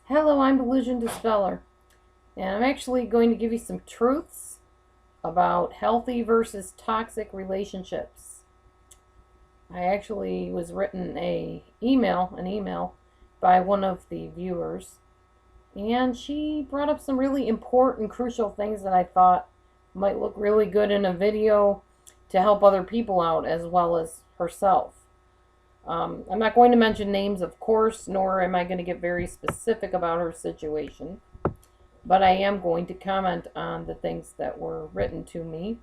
Hello, I'm DelusionDispeller, and I'm actually going to give you some truths about healthy versus toxic relationships. I actually was written an email by one of the viewers, and she brought up some really important, crucial things that I thought might look really good in a video to help other people out as well as herself. I'm not going to mention names, of course, nor am I going to get very specific about her situation, but I am going to comment on the things that were written to me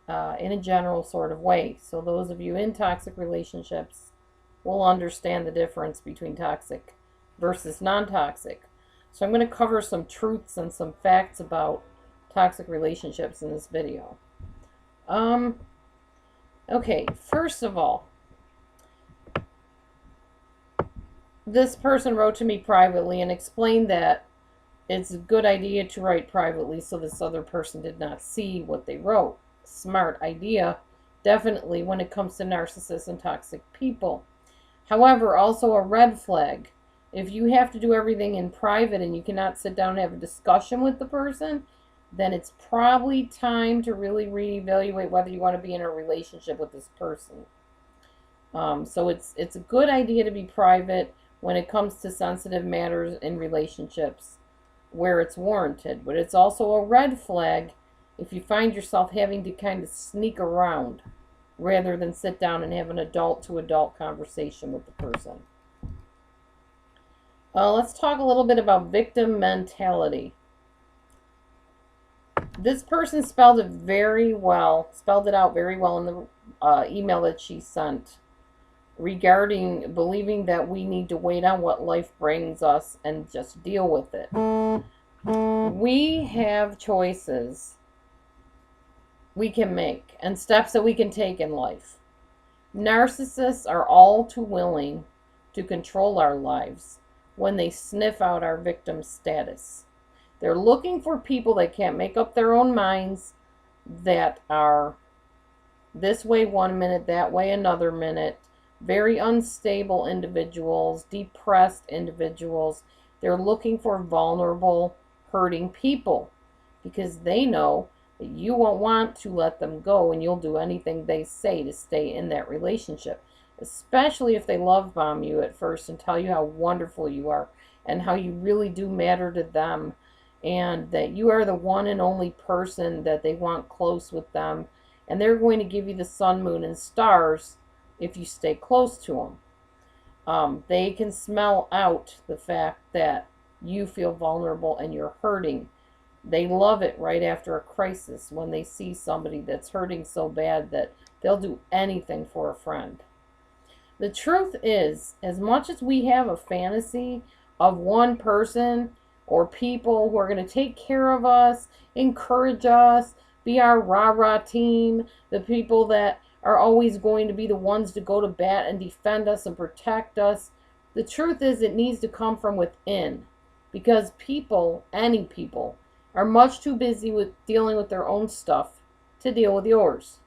in a general sort of way. So those of you in toxic relationships will understand the difference between toxic versus non-toxic. So I'm going to cover some truths and some facts about toxic relationships in this video. Okay, first of all, this person wrote to me privately and explained that it's a good idea to write privately so this other person did not see what they wrote. Smart idea, definitely, when it comes to narcissists and toxic people. However, also a red flag. If you have to do everything in private and you cannot sit down and have a discussion with the person, then it's probably time to really reevaluate whether you want to be in a relationship with this person. So it's a good idea to be private when it comes to sensitive matters in relationships where it's warranted. But it's also a red flag if you find yourself having to kind of sneak around rather than sit down and have an adult-to-adult conversation with the person. Let's talk a little bit about victim mentality. This person spelled it out very well in the email that she sent, regarding believing that we need to wait on what life brings us and just deal with it. We have choices we can make and steps that we can take in life. Narcissists are all too willing to control our lives when they sniff out our victim status. They're looking for people that can't make up their own minds, that are this way one minute, that way another minute, very unstable individuals, depressed individuals. They're looking for vulnerable, hurting people because they know that you won't want to let them go and you'll do anything they say to stay in that relationship, especially if they love bomb you at first and tell you how wonderful you are and how you really do matter to them and that you are the one and only person that they want close with them, and they're going to give you the sun, moon, and stars if you stay close to them. They can smell out the fact that you feel vulnerable and you're hurting. They love it right after a crisis when they see somebody that's hurting so bad that they'll do anything for a friend. The truth is, as much as we have a fantasy of one person or people who are going to take care of us, encourage us, be our rah-rah team, the people that are always going to be the ones to go to bat and defend us and protect us, the truth is it needs to come from within, because people, any people, are much too busy with dealing with their own stuff to deal with yours.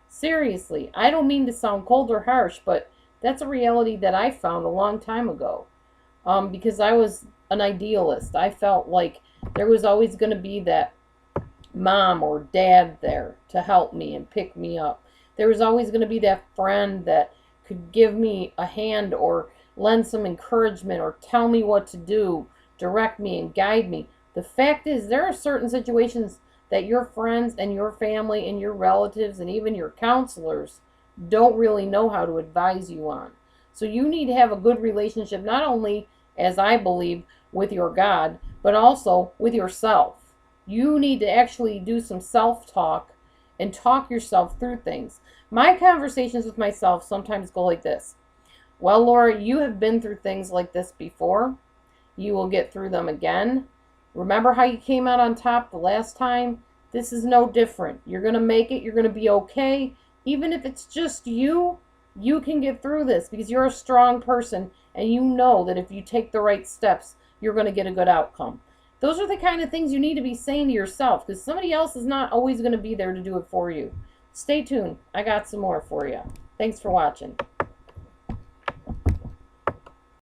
Seriously, I don't mean to sound cold or harsh, but that's a reality that I found a long time ago. Because I was an idealist. I felt like there was always going to be that mom or dad there to help me and pick me up. There was always going to be that friend that could give me a hand or lend some encouragement or tell me what to do, direct me and guide me. The fact is, there are certain situations that your friends and your family and your relatives and even your counselors don't really know how to advise you on. So you need to have a good relationship, not only, as I believe, with your God, but also with yourself. You need to actually do some self-talk and talk yourself through things. My conversations with myself sometimes go like this. Well, Laura, you have been through things like this before. You will get through them again. Remember how you came out on top the last time? This is no different. You're going to make it. You're going to be okay. Even if it's just you, you can get through this because you're a strong person and you know that if you take the right steps, you're going to get a good outcome. Those are the kind of things you need to be saying to yourself because somebody else is not always going to be there to do it for you. Stay tuned. I got some more for you. Thanks for watching.